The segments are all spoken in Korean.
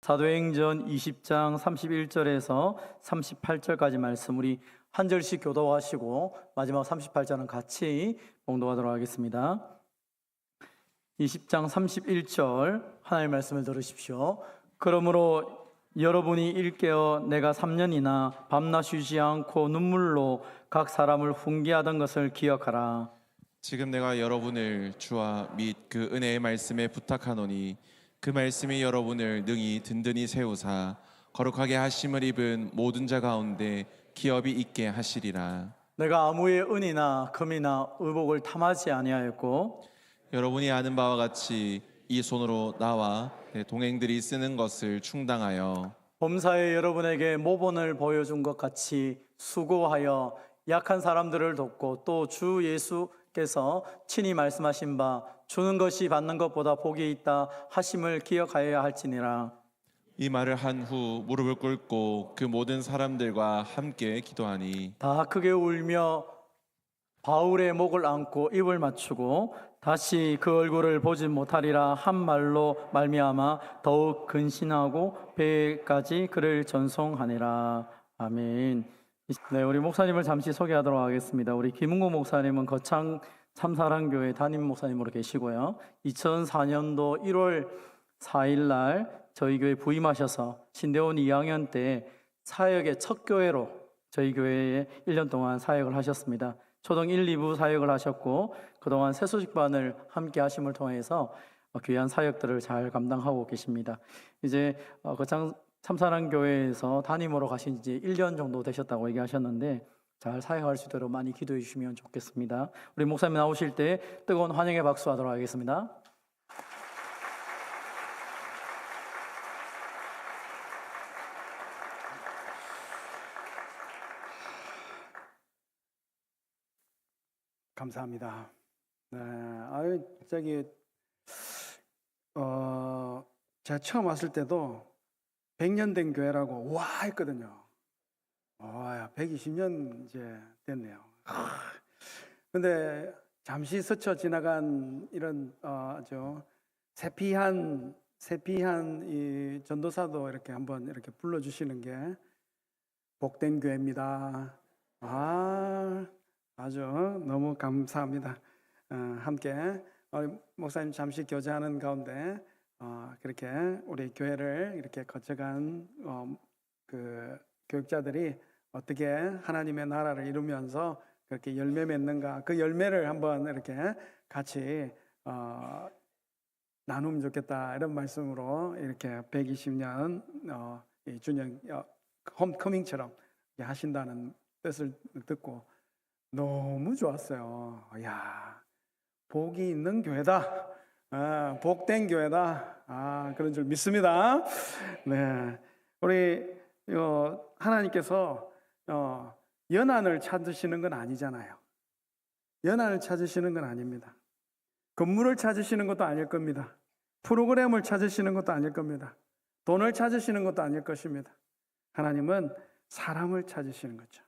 사도행전 20장 31절에서 38절까지 말씀 우리 한 절씩 교도하시고 마지막 38절은 같이 봉독하도록 하겠습니다. 20장 31절 하나님의 말씀을 들으십시오. 그러므로 여러분이 일깨어 내가 3년이나 밤낮 쉬지 않고 눈물로 각 사람을 훈계하던 것을 기억하라. 지금 내가 여러분을 주와 및 그 은혜의 말씀에 부탁하노니 그 말씀이 여러분을 능히 든든히 세우사 거룩하게 하심을 입은 모든 자 가운데 기업이 있게 하시리라. 내가 아무의 은이나 금이나 의복을 탐하지 아니하였고 여러분이 아는 바와 같이 이 손으로 나와 내 동행들이 쓰는 것을 충당하여 범사에 여러분에게 모본을 보여준 것 같이 수고하여 약한 사람들을 돕고 또 주 예수께서 친히 말씀하신 바 주는 것이 받는 것보다 복이 있다 하심을 기억하여야 할지니라. 이 말을 한 후 무릎을 꿇고 그 모든 사람들과 함께 기도하니 다 크게 울며 바울의 목을 안고 입을 맞추고 다시 그 얼굴을 보지 못하리라 한 말로 말미암아 더욱 근신하고 배까지 그를 전송하니라. 아멘. 네, 우리 목사님을 잠시 소개하도록 하겠습니다. 우리 김은구 목사님은 거창 참사랑교회 담임 목사님으로 계시고요. 2004년도 1월 4일 날 저희 교회 부임하셔서 신대원 2학년 때 사역의 첫 교회로 저희 교회에 1년 동안 사역을 하셨습니다. 초등 1, 2부 사역을 하셨고 그동안 새소식반을 함께 하심을 통해서 귀한 사역들을 잘 감당하고 계십니다. 이제 거창 참사랑교회에서 담임으로 가신 지 1년 정도 되셨다고 얘기하셨는데 잘 사역할 수 있도록 많이 기도해 주시면 좋겠습니다. 우리 목사님 나오실 때 뜨거운 환영의 박수 하도록 하겠습니다. 감사합니다. 네, 제가 처음 왔을 때도 100년 된 교회라고 와 했거든요. 120년 이제 됐네요. 근데 잠시 스쳐 지나간 이런 아주 세피한 이 전도사도 이렇게 한번 이렇게 불러주시는 게 복된 교회입니다. 아주 너무 감사합니다. 함께 목사님 잠시 교제하는 가운데 그렇게 우리 교회를 이렇게 거쳐간 그 교육자들이 어떻게 하나님의 나라를 이루면서 그렇게 열매 맺는가 그 열매를 한번 이렇게 같이 나누면 좋겠다 이런 말씀으로 이렇게 120년 주년 홈커밍처럼 하신다는 뜻을 듣고 너무 좋았어요. 야, 복이 있는 교회다. 복된 교회다. 그런 줄 믿습니다. 네, 우리 하나님께서 연한을 찾으시는 건 아니잖아요. 연한을 찾으시는 건 아닙니다. 건물을 찾으시는 것도 아닐 겁니다. 프로그램을 찾으시는 것도 아닐 겁니다. 돈을 찾으시는 것도 아닐 것입니다. 하나님은 사람을 찾으시는 거죠.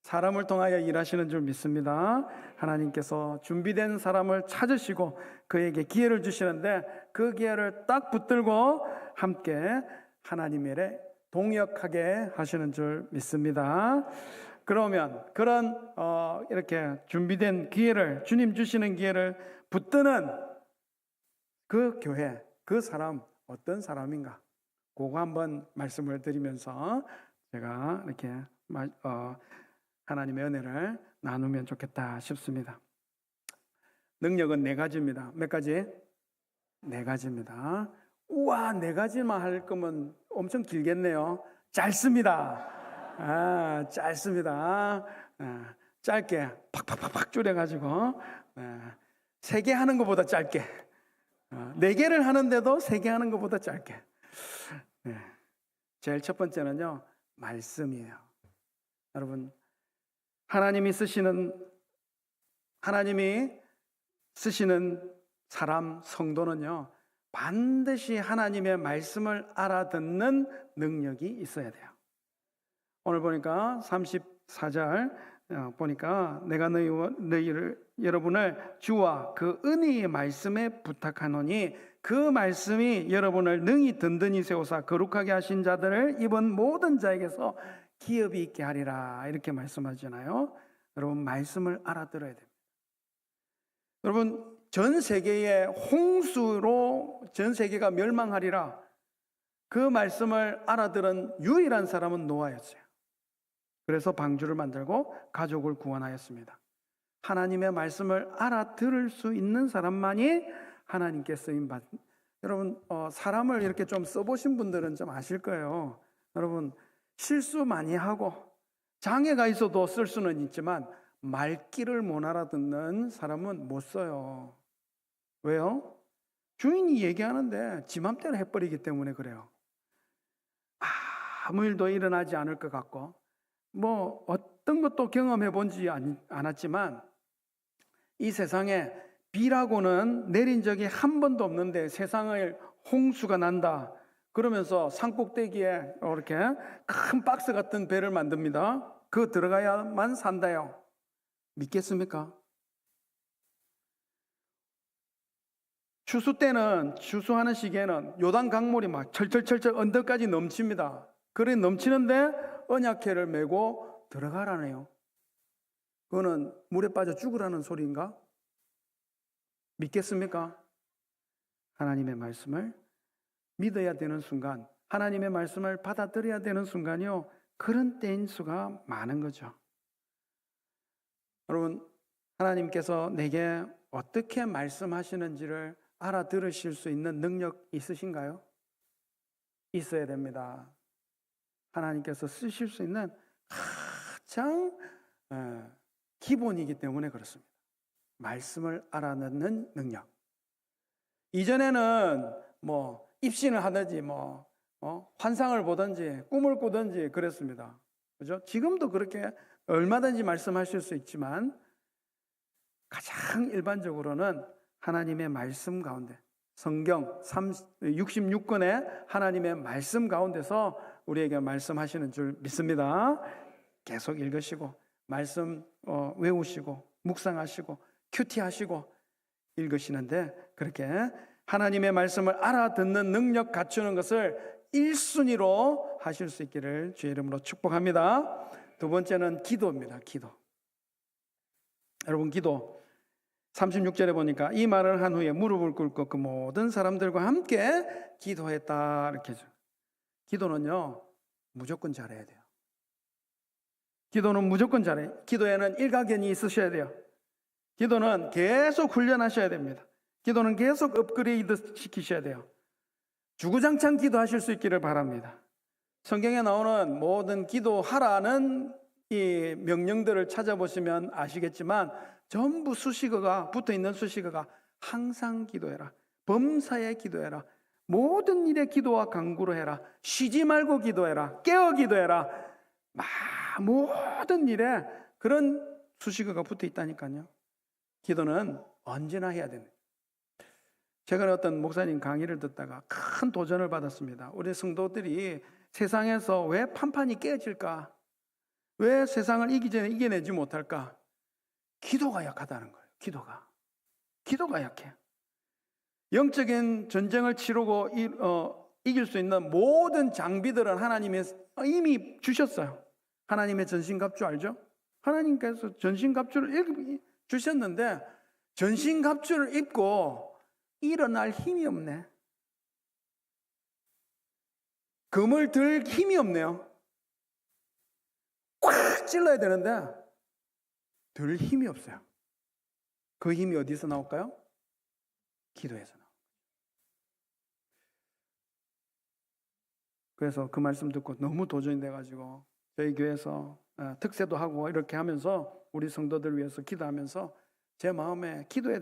사람을 통하여 일하시는 줄 믿습니다. 하나님께서 준비된 사람을 찾으시고 그에게 기회를 주시는데 그 기회를 딱 붙들고 함께 하나님의 일에 동역하게 하시는 줄 믿습니다. 그러면 그런 이렇게 준비된 기회를 주님 주시는 기회를 붙드는 그 교회, 그 사람 어떤 사람인가? 그거 한번 말씀을 드리면서 제가 이렇게 하나님의 은혜를 나누면 좋겠다 싶습니다. 능력은 4가지입니다. 몇 가지? 4가지입니다. 우와, 4가지만 할 거면 엄청 길겠네요. 짧습니다. 짧습니다. 짧게 팍팍팍팍 줄여가지고 3개 하는 것보다 짧게 4개를 하는데도 3개 하는 것보다 짧게. 제일 첫 번째는요, 말씀이에요. 여러분, 하나님이 쓰시는 사람, 성도는요, 반드시 하나님의 말씀을 알아듣는 능력이 있어야 돼요. 오늘 보니까 34절 보니까 내가 여러분을 주와 그 은혜의 말씀에 부탁하노니 그 말씀이 여러분을 능히 든든히 세우사 거룩하게 하신 자들을 입은 모든 자에게서 기업이 있게 하리라 이렇게 말씀하잖아요. 여러분 말씀을 알아들어야 됩니다. 여러분 전 세계의 홍수로 전 세계가 멸망하리라 그 말씀을 알아들은 유일한 사람은 노아였어요. 그래서 방주를 만들고 가족을 구원하였습니다. 하나님의 말씀을 알아들을 수 있는 사람만이 하나님께 쓰임받. 여러분 사람을 이렇게 좀 써보신 분들은 좀 아실 거예요. 여러분 실수 많이 하고 장애가 있어도 쓸 수는 있지만 말귀를 못 알아듣는 사람은 못 써요. 왜요? 주인이 얘기하는데 지 맘대로 해버리기 때문에 그래요. 아무 일도 일어나지 않을 것 같고 뭐 어떤 것도 경험해 본지 않았지만 이 세상에 비라고는 내린 적이 한 번도 없는데 세상을 홍수가 난다 그러면서 산꼭대기에 이렇게 큰 박스 같은 배를 만듭니다. 그 들어가야만 산다요. 믿겠습니까? 추수 때는 추수하는 시기에는 요단 강물이 막 철철철철 언덕까지 넘칩니다. 그래 넘치는데 언약궤를 메고 들어가라네요. 그거는 물에 빠져 죽으라는 소리인가? 믿겠습니까? 하나님의 말씀을 믿어야 되는 순간, 하나님의 말씀을 받아들여야 되는 순간이요. 그런 때인 수가 많은 거죠. 여러분, 하나님께서 내게 어떻게 말씀하시는지를 알아들으실 수 있는 능력 있으신가요? 있어야 됩니다. 하나님께서 쓰실 수 있는 가장 기본이기 때문에 그렇습니다. 말씀을 알아듣는 능력. 이전에는 뭐 입신을 하든지 환상을 보든지 꿈을 꾸든지 그랬습니다. 그죠? 지금도 그렇게 얼마든지 말씀하실 수 있지만 가장 일반적으로는 하나님의 말씀 가운데 성경 66권의 하나님의 말씀 가운데서 우리에게 말씀하시는 줄 믿습니다. 계속 읽으시고 말씀 외우시고 묵상하시고 큐티하시고 읽으시는데 그렇게 하나님의 말씀을 알아듣는 능력 갖추는 것을 1순위로 하실 수 있기를 주의 이름으로 축복합니다. 두 번째는 기도입니다. 기도. 여러분 기도 36절에 보니까 이 말을 한 후에 무릎을 꿇고 그 모든 사람들과 함께 기도했다 이렇게 해줘. 기도는요 무조건 잘해야 돼요. 기도는 무조건 잘해요. 기도에는 일가견이 있으셔야 돼요. 기도는 계속 훈련하셔야 됩니다. 기도는 계속 업그레이드 시키셔야 돼요. 주구장창 기도하실 수 있기를 바랍니다. 성경에 나오는 모든 기도하라는 이 명령들을 찾아보시면 아시겠지만 전부 수식어가 붙어있는 수식어가 항상 기도해라, 범사에 기도해라, 모든 일에 기도와 간구로 해라, 쉬지 말고 기도해라, 깨어 기도해라, 모든 일에 그런 수식어가 붙어있다니까요. 기도는 언제나 해야 됩니다. 최근에 어떤 목사님 강의를 듣다가 큰 도전을 받았습니다. 우리 성도들이 세상에서 왜 판판이 깨질까? 왜 세상을 이겨내지 못할까? 기도가 약하다는 거예요. 기도가 약해. 영적인 전쟁을 치르고 이길 수 있는 모든 장비들은 하나님이 이미 주셨어요. 하나님의 전신갑주 알죠? 하나님께서 전신갑주를 주셨는데 전신갑주를 입고 일어날 힘이 없네. 금을 들 힘이 없네요. 꽉 찔러야 되는데 들 힘이 없어요. 그 힘이 어디서 나올까요? 기도에서 나옵니다. 그래서 그 말씀 듣고 너무 도전이 돼가지고 저희 교회에서 특세도 하고 이렇게 하면서 우리 성도들 위해서 기도하면서 제 마음에 기도의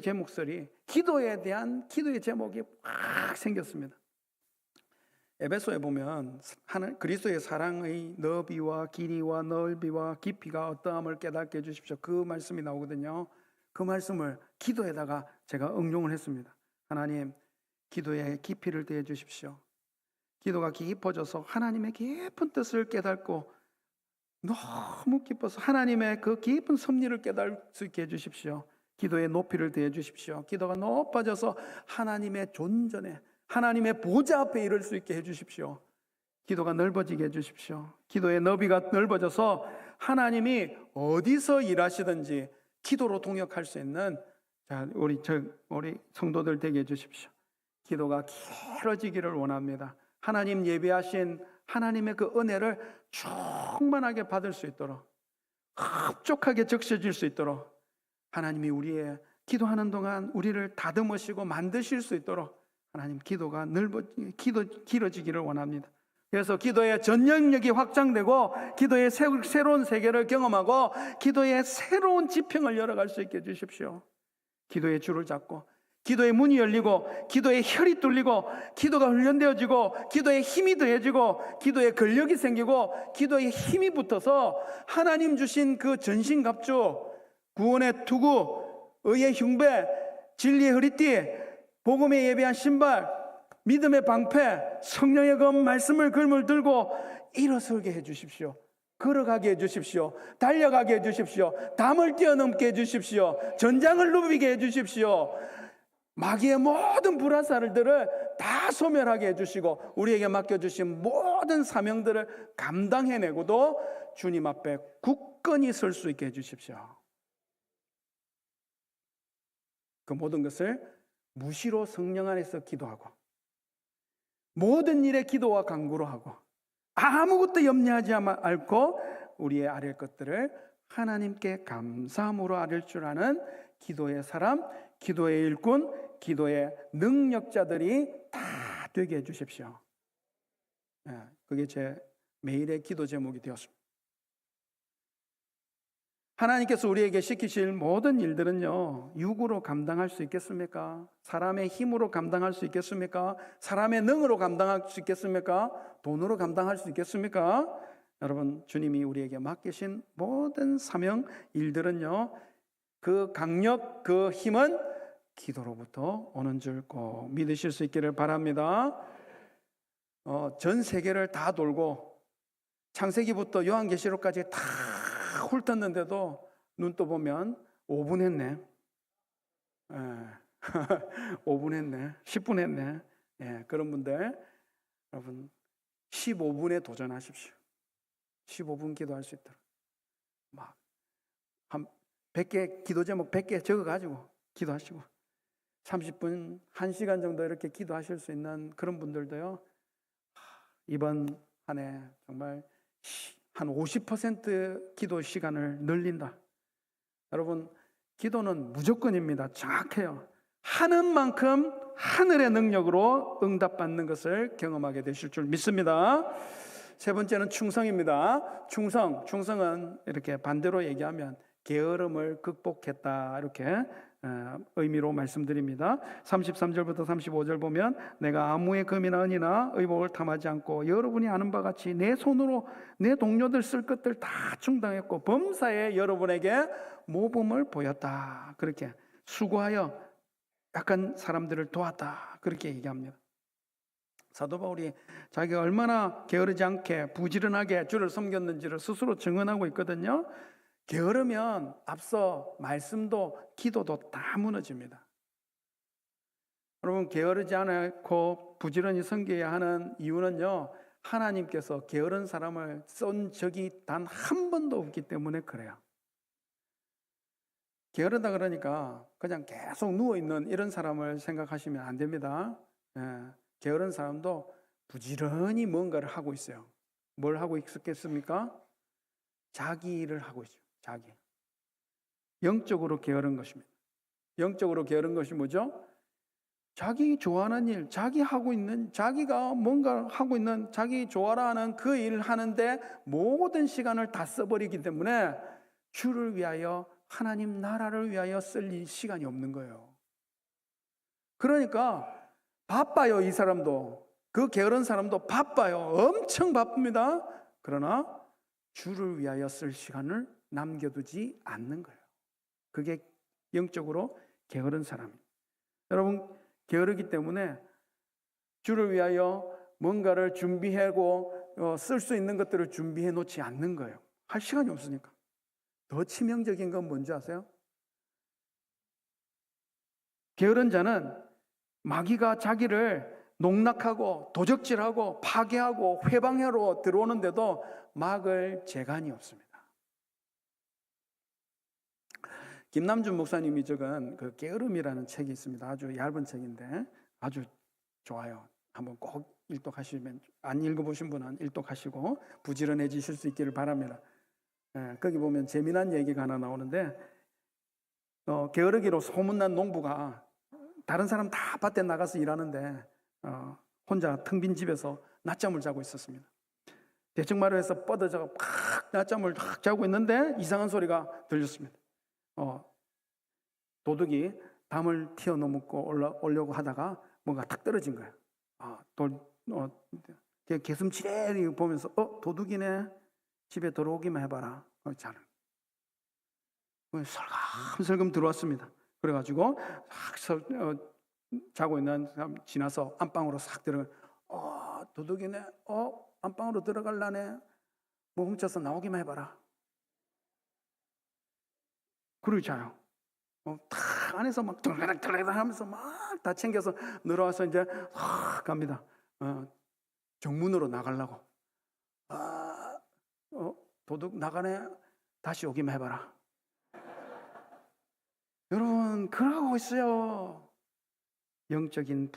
제 목소리, 기도에 대한 기도의 제목이 확 생겼습니다. 에베소에 보면 그리스도의 사랑의 너비와 길이와 넓이와 깊이가 어떠함을 깨닫게 해주십시오. 그 말씀이 나오거든요. 그 말씀을 기도에다가 제가 응용을 했습니다. 하나님, 기도의 깊이를 더해 주십시오. 기도가 깊어져서 하나님의 깊은 뜻을 깨닫고 너무 기뻐서 하나님의 그 깊은 섭리를 깨달을 수 있게 해주십시오. 기도의 높이를 더해 주십시오. 기도가 높아져서 하나님의 존전에, 하나님의 보좌 앞에 이를 수 있게 해 주십시오. 기도가 넓어지게 해 주십시오. 기도의 너비가 넓어져서 하나님이 어디서 일하시든지 기도로 동역할 수 있는 우리 성도들 되게 해 주십시오. 기도가 길어지기를 원합니다. 하나님 예배하신 하나님의 그 은혜를 충만하게 받을 수 있도록, 흡족하게 적셔질 수 있도록 하나님이 우리의 기도하는 동안 우리를 다듬으시고 만드실 수 있도록 하나님 기도가 길어지기를 원합니다. 그래서 기도의 전영역이 확장되고 기도의 새로운 세계를 경험하고 기도의 새로운 지평을 열어갈 수 있게 해주십시오. 기도의 줄을 잡고 기도의 문이 열리고 기도의 혈이 뚫리고 기도가 훈련되어지고 기도의 힘이 더해지고 기도의 근력이 생기고 기도의 힘이 붙어서 하나님 주신 그 전신갑주, 구원의 투구, 의의 흉배, 진리의 허리띠, 복음에 예배한 신발, 믿음의 방패, 성령의 검, 말씀을 글물 들고 일어서게 해주십시오. 걸어가게 해주십시오. 달려가게 해주십시오. 담을 뛰어넘게 해주십시오. 전장을 누비게 해주십시오. 마귀의 모든 불화살들을 다 소멸하게 해주시고 우리에게 맡겨주신 모든 사명들을 감당해내고도 주님 앞에 굳건히 설 수 있게 해주십시오. 그 모든 것을 무시로 성령 안에서 기도하고 모든 일에 기도와 간구로 하고 아무것도 염려하지 않고 우리의 아랠 것들을 하나님께 감사함으로 아뢰 줄 아는 기도의 사람, 기도의 일꾼, 기도의 능력자들이 다 되게 해주십시오. 그게 제 매일의 기도 제목이 되었습니다. 하나님께서 우리에게 시키실 모든 일들은요, 육으로 감당할 수 있겠습니까? 사람의 힘으로 감당할 수 있겠습니까? 사람의 능으로 감당할 수 있겠습니까? 돈으로 감당할 수 있겠습니까? 여러분, 주님이 우리에게 맡기신 모든 사명 일들은요, 그 강력, 그 힘은 기도로부터 오는 줄 꼭 믿으실 수 있기를 바랍니다. 전 세계를 다 돌고 창세기부터 요한계시록까지 다 훑었는데도 눈 떠보면 5분 했네. 5분 했네. 10분 했네. 그런 분들 여러분 15분에 도전하십시오. 15분 기도할 수 있도록 막 한 100개 기도 제목 100개 적어가지고 기도하시고 30분 1시간 정도 이렇게 기도하실 수 있는 그런 분들도요, 이번 한 해 정말 한 50% 기도 시간을 늘린다. 여러분, 기도는 무조건입니다. 정확해요. 하는 만큼 하늘의 능력으로 응답받는 것을 경험하게 되실 줄 믿습니다. 세 번째는 충성입니다. 충성은 이렇게 반대로 얘기하면 게으름을 극복했다, 이렇게 의미로 말씀드립니다. 33절부터 35절 보면 내가 아무의 금이나 은이나 의복을 탐하지 않고 여러분이 아는 바 같이 내 손으로 내 동료들 쓸 것들 다 충당했고 범사에 여러분에게 모범을 보였다. 그렇게 수고하여 약한 사람들을 도왔다. 그렇게 얘기합니다. 사도 바울이 자기가 얼마나 게으르지 않게 부지런하게 주를 섬겼는지를 스스로 증언하고 있거든요. 게으르면 앞서 말씀도 기도도 다 무너집니다. 여러분, 게으르지 않고 부지런히 섬겨야 하는 이유는요, 하나님께서 게으른 사람을 쏜 적이 단 한 번도 없기 때문에 그래요. 게으르다 그러니까 그냥 계속 누워있는 이런 사람을 생각하시면 안 됩니다. 게으른 사람도 부지런히 뭔가를 하고 있어요. 뭘 하고 있었겠습니까? 자기 일을 하고 있어요. 자기. 영적으로 게으른 것입니다. 영적으로 게으른 것이 뭐죠? 자기 좋아하는 일, 자기가 뭔가 하고 있는 자기 좋아라 하는 그 일을 하는데 모든 시간을 다 써버리기 때문에 주를 위하여, 하나님 나라를 위하여 쓸 시간이 없는 거예요. 그러니까 바빠요. 이 사람도, 그 게으른 사람도 바빠요. 엄청 바쁩니다. 그러나 주를 위하여 쓸 시간을 남겨두지 않는 거예요. 그게 영적으로 게으른 사람입니다. 여러분, 게으르기 때문에 주를 위하여 뭔가를 준비하고 쓸 수 있는 것들을 준비해 놓지 않는 거예요. 할 시간이 없으니까. 더 치명적인 건 뭔지 아세요? 게으른 자는 마귀가 자기를 농락하고 도적질하고 파괴하고 회방하러 들어오는데도 막을 재간이 없습니다. 김남준 목사님이 적은 그 게으름이라는 책이 있습니다. 아주 얇은 책인데 아주 좋아요. 한번 꼭 일독하시면, 안 읽어보신 분은 일독하시고 부지런해지실 수 있기를 바랍니다. 거기 보면 재미난 얘기가 하나 나오는데 게으르기로 소문난 농부가 다른 사람 다 밭에 나가서 일하는데 혼자 텅 빈 집에서 낮잠을 자고 있었습니다. 대충 말을 해서 뻗어져 팍 낮잠을 탁 자고 있는데 이상한 소리가 들렸습니다. 도둑이 담을 튀어넘고 오려고 하다가 뭔가 탁 떨어진 거예요. 개슴치레 보면서 도둑이네, 집에 들어오기만 해봐라. 잘 설금설금 들어왔습니다. 그래가지고 자고 있는 사람 지나서 안방으로 싹 들어가. 도둑이네. 안방으로 들어갈라네. 뭐 훔쳐서 나오기만 해봐라. 그러고 자요. 탁 안에서 막 들락들락 하면서 막 다 챙겨서 늘어와서 이제 갑니다. 정문으로 나가려고. 도둑 나가네. 다시 오기만 해봐라. 여러분, 그러고 있어요. 영적인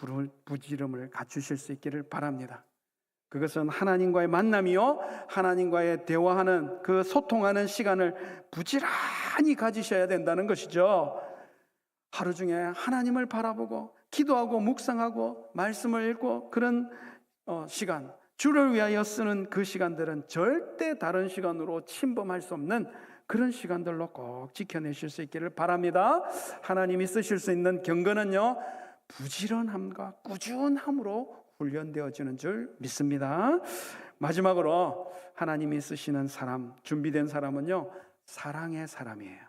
부지런을 갖추실 수 있기를 바랍니다. 그것은 하나님과의 만남이요, 하나님과의 대화하는 그 소통하는 시간을 부지런히 가지셔야 된다는 것이죠. 하루 중에 하나님을 바라보고 기도하고 묵상하고 말씀을 읽고 그런 시간, 주를 위하여 쓰는 그 시간들은 절대 다른 시간으로 침범할 수 없는 그런 시간들로 꼭 지켜내실 수 있기를 바랍니다. 하나님이 쓰실 수 있는 경건은요, 부지런함과 꾸준함으로 훈련되어지는 줄 믿습니다. 마지막으로 하나님이 쓰시는 사람, 준비된 사람은요, 사랑의 사람이에요.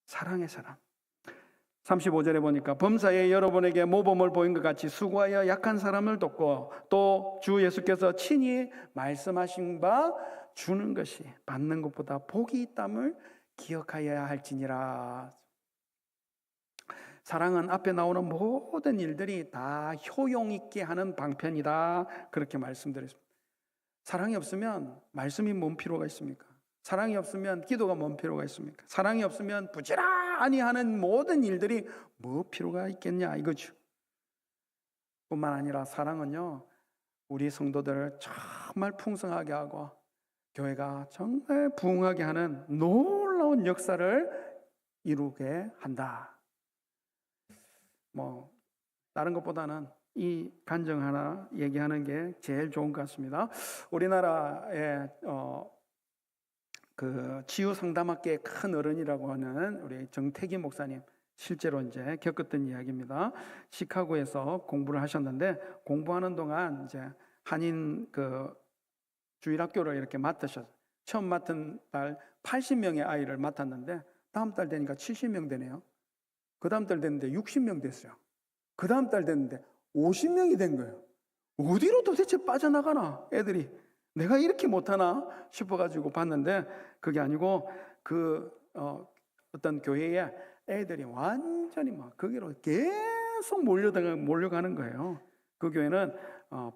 사랑의 사람. 35절에 보니까 범사에 여러분에게 모범을 보인 것 같이 수고하여 약한 사람을 돕고 또 주 예수께서 친히 말씀하신 바 주는 것이 받는 것보다 복이 있담을 기억하여야 할지니라. 사랑은 앞에 나오는 모든 일들이 다 효용 있게 하는 방편이다. 그렇게 말씀드렸습니다. 사랑이 없으면 말씀이 뭔 필요가 있습니까? 사랑이 없으면 기도가 뭔 필요가 있습니까? 사랑이 없으면 부지런히 하는 모든 일들이 뭐 필요가 있겠냐 이거죠. 뿐만 아니라 사랑은요, 우리 성도들을 정말 풍성하게 하고 교회가 정말 부흥하게 하는 놀라운 역사를 이루게 한다. 뭐 다른 것보다는 이 간증 하나 얘기하는 게 제일 좋은 것 같습니다. 우리나라의 그 치유 상담학계의 큰 어른이라고 하는 우리 정태기 목사님, 실제로 이제 겪었던 이야기입니다. 시카고에서 공부를 하셨는데 공부하는 동안 이제 한인 그 주일학교를 이렇게 맡으셨어요. 처음 맡은 달 80명의 아이를 맡았는데 다음 달 되니까 70명 되네요. 그 다음 달 됐는데 60명 됐어요. 그 다음 달 됐는데 50명이 된 거예요. 어디로 도대체 빠져나가나 애들이. 내가 이렇게 못하나 싶어가지고 봤는데 그게 아니고 어떤 교회에 애들이 완전히 막 거기로 계속 몰려가는 거예요. 그 교회는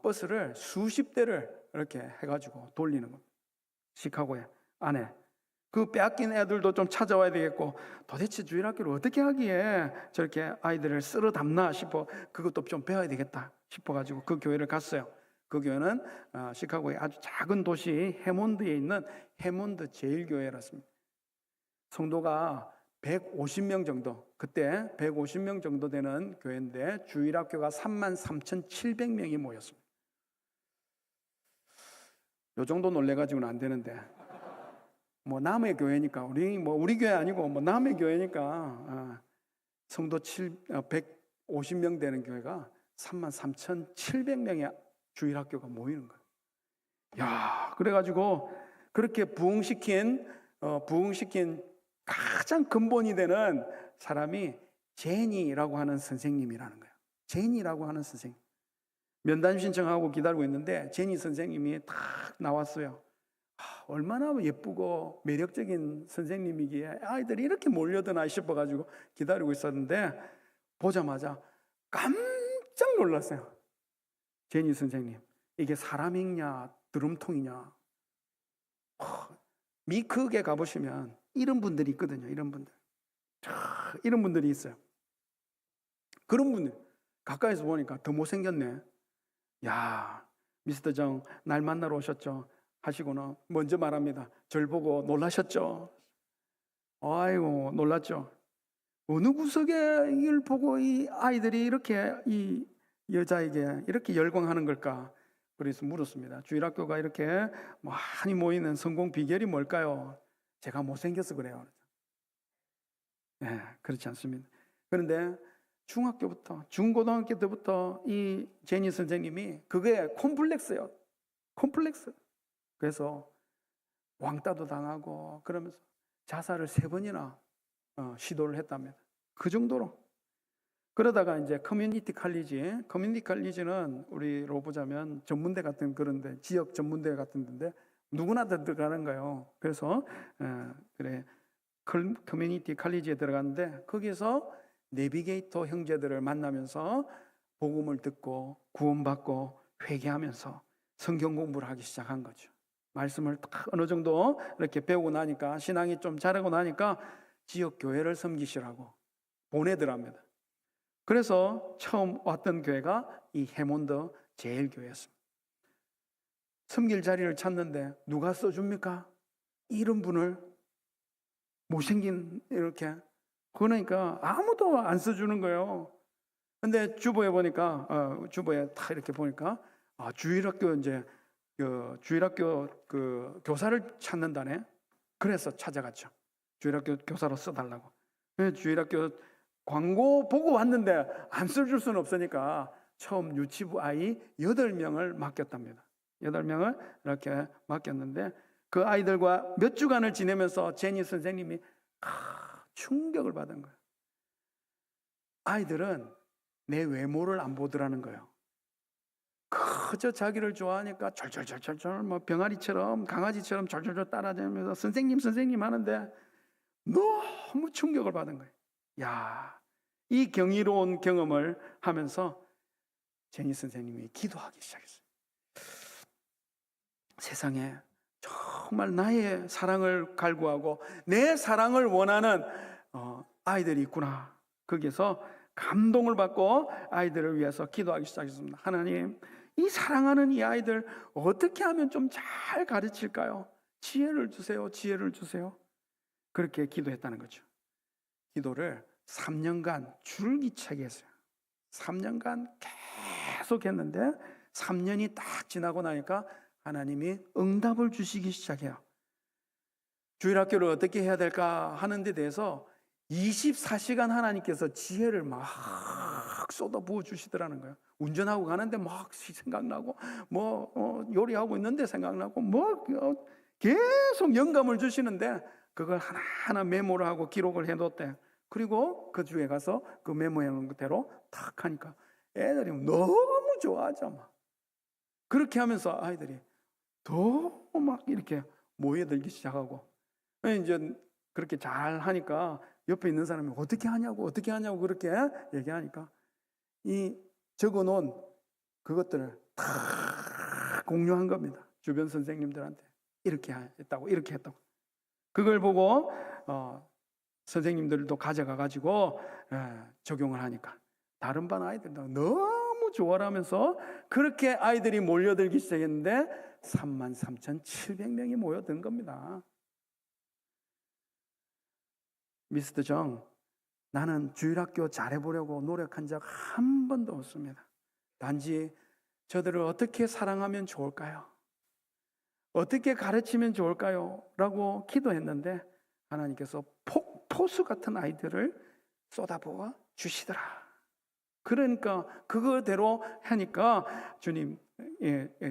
버스를 수십 대를 이렇게 해가지고 돌리는 겁니다. 시카고에 안에. 그 빼앗긴 애들도 좀 찾아와야 되겠고 도대체 주일학교를 어떻게 하기에 저렇게 아이들을 쓸어 담나 싶어 그것도 좀 배워야 되겠다 싶어가지고 그 교회를 갔어요. 그 교회는 시카고의 아주 작은 도시 해몬드에 있는 해몬드 제일교회였습니다. 성도가 150명 정도, 그때 150명 정도 되는 교회인데 주일학교가 33,700명이 모였습니다. 요 정도 놀래가지고는 안 되는데 뭐 남의 교회니까 우리 교회 아니고 뭐 남의 교회니까 성도 150명 되는 교회가 33,700명의 주일학교가 모이는 거예요. 야, 그래가지고 그렇게 부흥시킨 가장 근본이 되는 사람이 제니라고 하는 선생님이라는 거예요. 제니라고 하는 선생님. 면담 신청하고 기다리고 있는데 제니 선생님이 딱 나왔어요. 얼마나 예쁘고 매력적인 선생님이기에 아이들이 이렇게 몰려드나 싶어가지고 기다리고 있었는데 보자마자 깜짝 놀랐어요. 제니 선생님, 이게 사람이냐 드럼통이냐. 미크에 가보시면 이런 분들이 있거든요. 이런 분들. 이런 분들이 있어요. 그런 분들 가까이서 보니까 더 못생겼네. 야, 미스터 정 날 만나러 오셨죠? 하시고는 먼저 말합니다. 절 보고 놀라셨죠? 아이고 놀랐죠. 어느 구석에 이걸 보고 이 아이들이 이렇게 이 여자에게 이렇게 열광하는 걸까? 그래서 물었습니다. 주일학교가 이렇게 많이 모이는 성공 비결이 뭘까요? 제가 못생겨서 그래요. 네, 그렇지 않습니다. 그런데 중학교부터 중고등학교 때부터 이 제니 선생님이 그게 콤플렉스예요. 콤플렉스. 그래서 왕따도 당하고 그러면서 자살을 3번이나 시도를 했답니다. 그 정도로. 그러다가 이제 커뮤니티 칼리지는 우리로 보자면 전문대 같은 그런데 지역 전문대 같은 데인데 누구나 다 들어가는 거예요. 그래서 그래 커뮤니티 칼리지에 들어갔는데 거기서 내비게이터 형제들을 만나면서 복음을 듣고 구원받고 회개하면서 성경 공부를 하기 시작한 거죠. 말씀을 딱 어느 정도 이렇게 배우고 나니까 신앙이 좀 자라고 나니까 지역 교회를 섬기시라고 보내더랍니다. 그래서 처음 왔던 교회가 이 해몬드 제일교회였습니다. 섬길 자리를 찾는데 누가 써줍니까? 이런 분을 못생긴 이렇게 그러니까 아무도 안 써주는 거예요. 근데 주보에 보니까 주보에 딱 이렇게 보니까 주일학교 주일학교 그 교사를 찾는다네. 그래서 찾아갔죠. 주일학교 교사로 써달라고. 주일학교 광고 보고 왔는데 안 써줄 수는 없으니까 처음 유치부 아이 8명을 맡겼답니다. 8명을 이렇게 맡겼는데 그 아이들과 몇 주간을 지내면서 제니 선생님이 충격을 받은 거예요. 아이들은 내 외모를 안 보더라는 거예요. 그저 자기를 좋아하니까 절절절절 병아리처럼 강아지처럼 절절절 따라다니면서 선생님 하는데 너무 충격을 받은 거예요. 야, 이 경이로운 경험을 하면서 제니 선생님이 기도하기 시작했어요. 세상에 정말 나의 사랑을 갈구하고 내 사랑을 원하는 아이들이 있구나. 거기서 감동을 받고 아이들을 위해서 기도하기 시작했습니다. 하나님, 이 사랑하는 이 아이들 어떻게 하면 좀 잘 가르칠까요? 지혜를 주세요. 지혜를 주세요. 그렇게 기도했다는 거죠. 기도를 3년간 줄기차게 했어요. 3년간 계속 했는데 3년이 딱 지나고 나니까 하나님이 응답을 주시기 시작해요. 주일학교를 어떻게 해야 될까 하는 데 대해서 24시간 하나님께서 지혜를 막 쏟아부어 주시더라는 거예요. 운전하고 가는데 막 생각나고 요리하고 있는데 생각나고 계속 영감을 주시는데 그걸 하나하나 메모를 하고 기록을 해뒀대. 그리고 그 주에 가서 그 메모해 놓은 대로 탁 하니까 애들이 너무 좋아하죠. 막. 그렇게 하면서 아이들이 더 막 이렇게 모여들기 시작하고 이제 그렇게 잘 하니까 옆에 있는 사람이 어떻게 하냐고 그렇게 얘기하니까 이 적어놓은 그것들을 다 공유한 겁니다. 주변 선생님들한테 이렇게 했다고 이렇게 했다고. 그걸 보고 선생님들도 가져가가지고 적용을 하니까 다른 반 아이들도 너무 좋아하면서 그렇게 아이들이 몰려들기 시작했는데 33,700명이 모여든 겁니다. 미스터 정, 나는 주일학교 잘해보려고 노력한 적 한 번도 없습니다. 단지 저들을 어떻게 사랑하면 좋을까요? 어떻게 가르치면 좋을까요? 라고 기도했는데 하나님께서 폭포수 같은 아이들을 쏟아부어 주시더라. 그러니까 그거대로 하니까 주님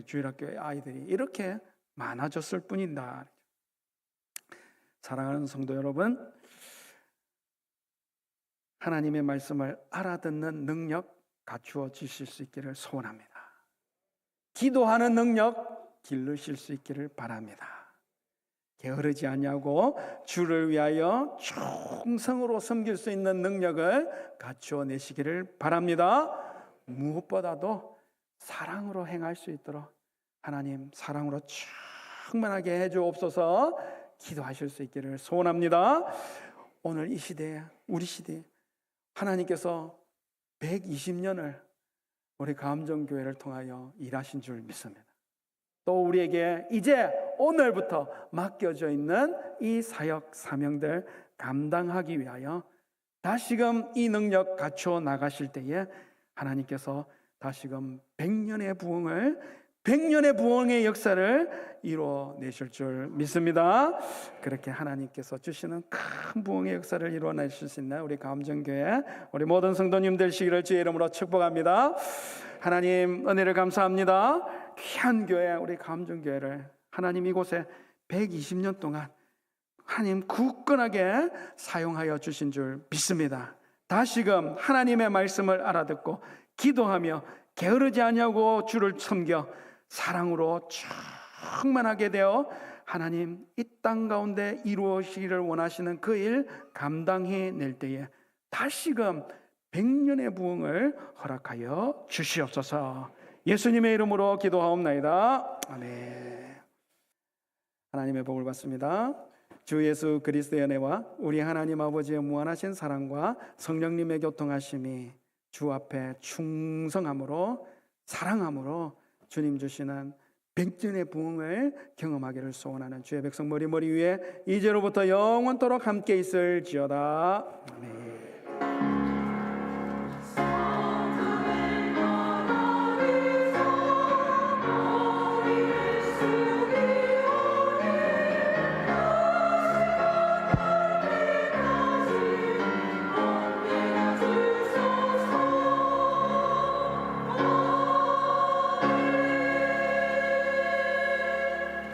주일학교의 아이들이 이렇게 많아졌을 뿐이다. 사랑하는 성도 여러분, 하나님의 말씀을 알아듣는 능력 갖추어 주실 수 있기를 소원합니다. 기도하는 능력 기르실 수 있기를 바랍니다. 게으르지 않냐고 주를 위하여 충성으로 섬길 수 있는 능력을 갖추어 내시기를 바랍니다. 무엇보다도 사랑으로 행할 수 있도록 하나님 사랑으로 충만하게 해주옵소서. 기도하실 수 있기를 소원합니다. 오늘 이 시대에, 우리 시대에 하나님께서 120년을 우리 감정교회를 통하여 일하신 줄 믿습니다. 또 우리에게 이제 오늘부터 맡겨져 있는 이 사역 사명들 감당하기 위하여 다시금 이 능력 갖추어 나가실 때에 하나님께서 다시금 100년의 부흥의 역사를 이루어내실 줄 믿습니다. 그렇게 하나님께서 주시는 큰 부흥의 역사를 이루어내실 수 있는 우리 감정교회 우리 모든 성도님 되시기를 주의 이름으로 축복합니다. 하나님 은혜를 감사합니다. 귀한 교회 우리 감정교회를 하나님 이곳에 120년 동안 하나님 굳건하게 사용하여 주신 줄 믿습니다. 다시금 하나님의 말씀을 알아듣고 기도하며 게으르지 않냐고 주를 섬겨 사랑으로 충만하게 되어 하나님 이 땅 가운데 이루어지기를 원하시는 그 일 감당해낼 때에 다시금 100년의 부흥을 허락하여 주시옵소서. 예수님의 이름으로 기도하옵나이다. 아멘. 하나님의 복을 받습니다. 주 예수 그리스도의 은혜와 우리 하나님 아버지의 무한하신 사랑과 성령님의 교통하심이 주 앞에 충성함으로 사랑함으로 주님 주시는 100년의 부흥을 경험하기를 소원하는 주의 백성 머리 위에 이제로부터 영원토록 함께 있을지어다. 아멘.